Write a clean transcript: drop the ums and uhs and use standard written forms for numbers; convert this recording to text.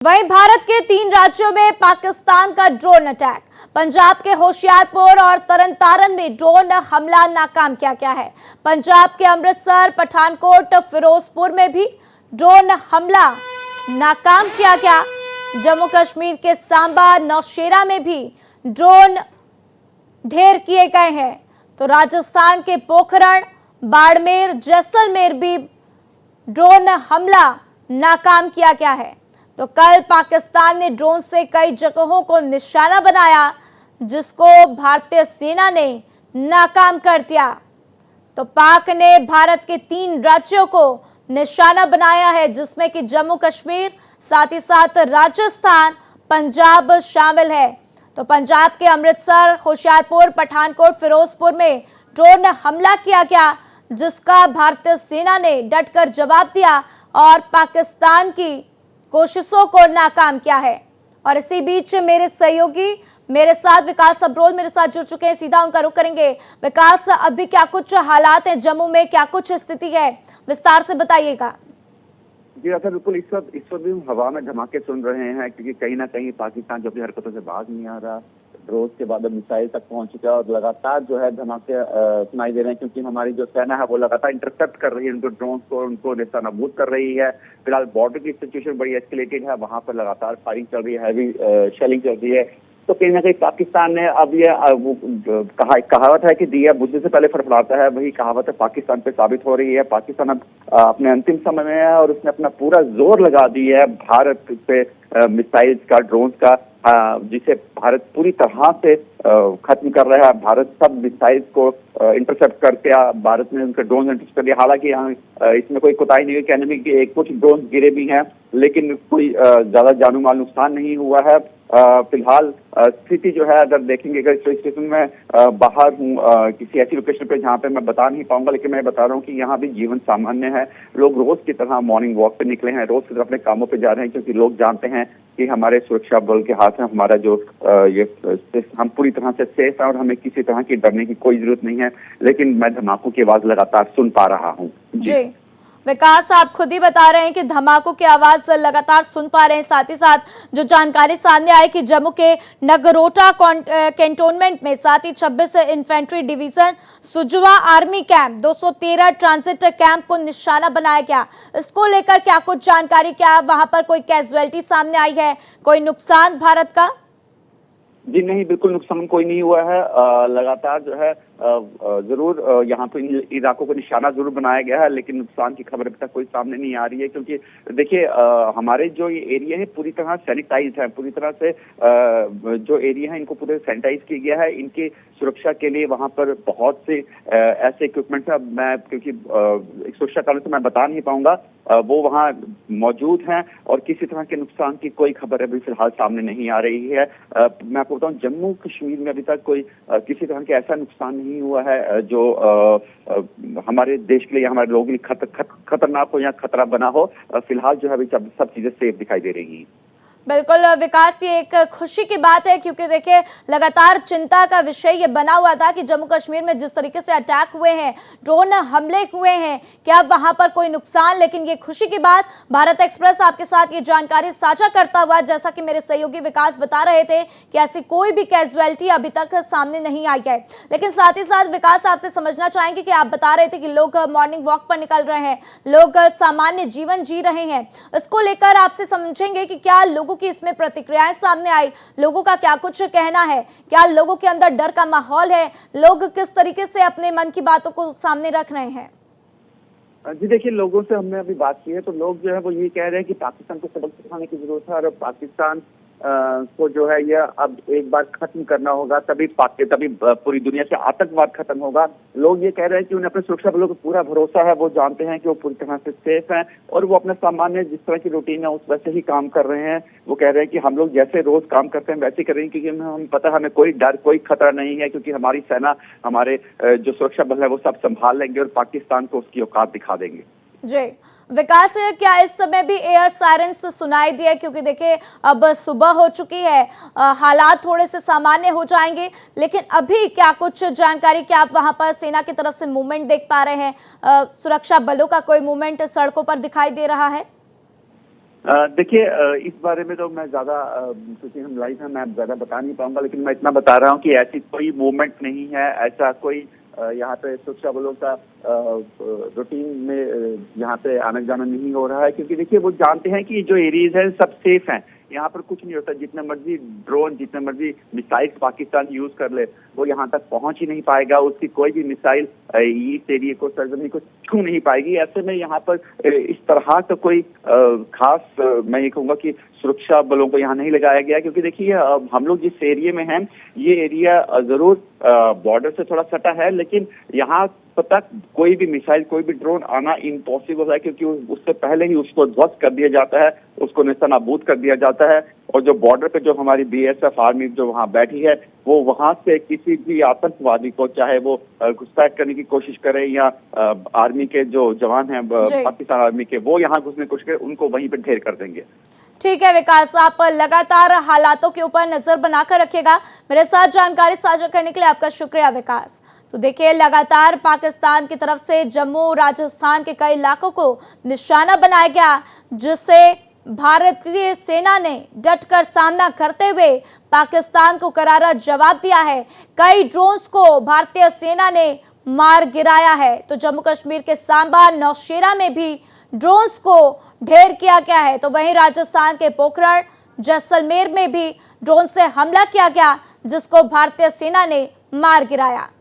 वहीं भारत के 3 राज्यों में पाकिस्तान का ड्रोन अटैक। पंजाब के होशियारपुर और तरनतारन में ड्रोन हमला नाकाम किया गया है। पंजाब के अमृतसर, पठानकोट, फिरोजपुर में भी ड्रोन हमला नाकाम किया गया। जम्मू कश्मीर के सांबा, नौशेरा में भी ड्रोन ढेर किए गए हैं। तो राजस्थान के पोखरण, बाड़मेर, जैसलमेर भी ड्रोन हमला नाकाम किया गया है। तो कल पाकिस्तान ने ड्रोन से कई जगहों को निशाना बनाया, जिसको भारतीय सेना ने नाकाम कर दिया। तो पाक ने भारत के 3 राज्यों को निशाना बनाया है, जिसमें कि जम्मू कश्मीर, साथ ही साथ राजस्थान, पंजाब शामिल है। तो पंजाब के अमृतसर, होशियारपुर, पठानकोट, फिरोजपुर में ड्रोन हमला किया गया, जिसका भारतीय सेना ने डटकर जवाब दिया और पाकिस्तान की कोशिशों को नाकाम किया है। और इसी बीच मेरे सहयोगी मेरे साथ विकास अब्रोल मेरे साथ जुड़ चुके हैं, सीधा उनका रुख करेंगे। विकास, अभी क्या कुछ हालात हैं जम्मू में, क्या कुछ स्थिति है, विस्तार से बताइएगा। जी अच्छा, बिल्कुल इस वक्त भी हम हवा में धमाके सुन रहे हैं, क्योंकि कहीं ना कहीं पाकिस्तान जो अपनी हरकतों से बाज नहीं आ रहा। रोज के बाद मिसाइल तक पहुंच चुका है और लगातार जो है धमाके सुनाई दे रहे हैं, क्योंकि हमारी जो सेना है वो लगातार इंटरसेप्ट कर रही है उनको ड्रोन को, उनको निशानाबूद कर रही है। फिलहाल बॉर्डर की सिचुएशन बड़ी एस्केलेटेड है, वहां पर लगातार फायरिंग चल रही है, हैवी शेलिंग चल रही है। तो कहीं ना कहीं पाकिस्तान ने अब ये कहावत है कि दिया बुद्धि से पहले फड़फड़ाता है, वही कहावत है पाकिस्तान पे साबित हो रही है। पाकिस्तान अब अपने अंतिम समय में है और उसने अपना पूरा जोर लगा दिया है भारत पे मिसाइल्स का, ड्रोन का, जिसे भारत पूरी तरह से खत्म कर रहा है। भारत सब मिसाइल्स को इंटरसेप्ट करके भारत ने उनके ड्रोन इंटरसेप्ट कर दिया। हालांकि यहाँ इसमें कोई कोताही नहीं हुई, कहने में कि कुछ ड्रोन गिरे भी हैं, लेकिन कोई ज्यादा जानू माल नुकसान नहीं हुआ है। फिलहाल स्थिति जो है, अगर देखेंगे, अगर रेलवे स्टेशन में बाहर हूँ किसी ऐसी लोकेशन पे जहाँ पे मैं बता नहीं पाऊंगा, लेकिन मैं बता रहा हूँ कि यहाँ भी जीवन सामान्य है। लोग रोज की तरह मॉर्निंग वॉक पे निकले हैं, रोज की तरह अपने कामों पे जा रहे हैं, क्योंकि लोग जानते हैं कि हमारे सुरक्षा बल के हाथ में हमारा जो हम पूरी तरह से सेफ है और हमें किसी तरह की डरने की कोई जरूरत नहीं है। लेकिन मैं धमाकों की आवाज लगातार सुन पा रहा हूँ। जी विकास, आप खुद ही बता रहे हैं कि धमाकों की आवाज लगातार सुन पा रहे हैं। साथ ही साथ जो जानकारी सामने आई कि जम्मू के नगरोटा कैंटोनमेंट में, साथ ही 26 इन्फेंट्री डिवीजन, सुजवा आर्मी कैंप, 213 ट्रांजिट कैंप को निशाना बनाया गया। इसको लेकर क्या कुछ जानकारी, क्या वहां पर कोई कैजुअलिटी सामने आई है, कोई नुकसान भारत का? जी नहीं, बिल्कुल नुकसान कोई नहीं हुआ है। लगातार जो है जरूर यहाँ पे इलाकों को निशाना जरूर बनाया गया है, लेकिन नुकसान की खबर अभी तक कोई सामने नहीं आ रही है। क्योंकि देखिए, हमारे जो ये एरिया है पूरी तरह सैनिटाइज है, पूरी तरह से जो एरिया है इनको पूरे सैनिटाइज किया गया है। इनकी सुरक्षा के लिए वहाँ पर बहुत से ऐसे इक्विपमेंट है, मैं क्योंकि सुरक्षा कारण से मैं बता नहीं पाऊंगा, वो वहाँ मौजूद हैं और किसी तरह के नुकसान की कोई खबर अभी फिलहाल सामने नहीं आ रही है। मैं आपको बताऊं, जम्मू कश्मीर में अभी तक कोई किसी तरह का ऐसा नुकसान नहीं हुआ है जो हमारे देश के लिए, हमारे लोगों के लिए खतरनाक हो या खतरा बना हो। फिलहाल जो है अभी सब चीजें सेफ दिखाई दे रही हैं। बिल्कुल विकास, ये एक खुशी की बात है, क्योंकि देखिए लगातार चिंता का विषय ये बना हुआ था कि जम्मू कश्मीर में जिस तरीके से अटैक हुए हैं, ड्रोन हमले हुए हैं, क्या वहां पर कोई नुकसान। लेकिन ये खुशी की बात, भारत एक्सप्रेस आपके साथ ये जानकारी साझा करता हुआ, जैसा कि मेरे सहयोगी विकास बता रहे थे कि ऐसी कोई भी कैजुअलिटी अभी तक सामने नहीं आई है। लेकिन साथ ही साथ विकास, आपसे समझना चाहेंगे कि आप बता रहे थे कि लोग मॉर्निंग वॉक पर निकल रहे हैं, लोग सामान्य जीवन जी रहे हैं, इसको लेकर आपसे समझेंगे कि क्या लोगों की इसमें प्रतिक्रियाएं सामने आई, लोगों का क्या कुछ कहना है, क्या लोगों के अंदर डर का माहौल है, लोग किस तरीके से अपने मन की बातों को सामने रख रहे हैं? जी देखिए, लोगों से हमने अभी बात की है तो लोग जो है वो ये कह रहे हैं कि पाकिस्तान को सबक सिखाने की जरूरत है और पाकिस्तान को जो है ये अब एक बार खत्म करना होगा, तभी पूरी दुनिया से आतंकवाद खत्म होगा। लोग ये कह रहे हैं कि उन्हें अपने सुरक्षा बलों को पूरा भरोसा है, वो जानते हैं कि वो पूरी तरह से सेफ हैं और वो अपने सामान्य जिस तरह की रूटीन है उस वैसे ही काम कर रहे हैं। वो कह रहे हैं कि हम लोग जैसे रोज काम करते हैं वैसे कर रहे हैं, क्योंकि हम पता है हमें कोई डर, कोई खतरा नहीं है, क्योंकि हमारी सेना, हमारे जो सुरक्षा बल है वो सब संभाल लेंगे और पाकिस्तान को उसकी औकात दिखा देंगे। जी विकास, क्या इस समय भी एयर सायरेंस सुनाई दिए? क्योंकि देखिए अब सुबह हो चुकी है, हालात थोड़े से सामान्य हो जाएंगे, लेकिन अभी क्या कुछ जानकारी, क्या आप वहां पर सेना की तरफ से मूवमेंट देख पा रहे हैं, सुरक्षा बलों का कोई मूवमेंट सड़कों पर दिखाई दे रहा है? देखिए, इस बारे में तो मैं ज़्यादा क्योंकि हम लाइव हैं, मैं ज़्यादा बता नहीं पाऊंगा, लेकिन मैं इतना बता रहा हूँ कि ऐसी कोई मूवमेंट नहीं है, ऐसा कोई यहाँ पे सुरक्षा बलों का रूटीन में यहाँ पे आना जाना नहीं हो रहा है, क्योंकि देखिए वो जानते हैं कि जो एरियाज हैं सब सेफ हैं, यहाँ पर कुछ नहीं होता। जितने मर्जी ड्रोन, जितने मर्जी मिसाइल्स पाकिस्तान यूज कर ले, वो यहाँ तक पहुंच ही नहीं पाएगा। उसकी कोई भी मिसाइल इस एरिया को, सरजमी को छू नहीं पाएगी। ऐसे में यहाँ पर इस तरह का कोई खास मैं ये कहूँगा कि सुरक्षा बलों को यहाँ नहीं लगाया गया, क्योंकि देखिए हम लोग जिस एरिया में हैं, ये एरिया जरूर बॉर्डर से थोड़ा सटा है, लेकिन यहाँ तक कोई भी मिसाइल, कोई भी ड्रोन आना इम्पॉसिबल है, क्योंकि उससे पहले ही उसको ध्वस्त कर दिया जाता है, उसको नेस्तनाबूद कर दिया जाता है। और जो बॉर्डर पे जो हमारी बीएसएफ आर्मी जो वहाँ बैठी है, वो वहाँ से किसी भी आतंकवादी को, चाहे वो घुसपैठ करने की कोशिश करे या आर्मी के जो जवान हैं पाकिस्तान आर्मी के, वो यहाँ घुसने की कोशिश करे, उनको वहीं पे ढेर कर देंगे। ठीक है विकास, आप लगातार हालातों के ऊपर नजर बनाकर रखिएगा। मेरे साथ जानकारी साझा करने के लिए आपका शुक्रिया विकास। तो देखिए, लगातार पाकिस्तान की तरफ से जम्मू राजस्थान के कई इलाकों को निशाना बनाया गया, जिससे भारतीय सेना ने डटकर सामना करते हुए पाकिस्तान को करारा जवाब दिया है। कई ड्रोन्स को भारतीय सेना ने मार गिराया है। तो जम्मू कश्मीर के सांबा, नौशेरा में भी ड्रोन्स को ढेर किया गया है। तो वहीं राजस्थान के पोखरण, जैसलमेर में भी ड्रोन से हमला किया गया, जिसको भारतीय सेना ने मार गिराया।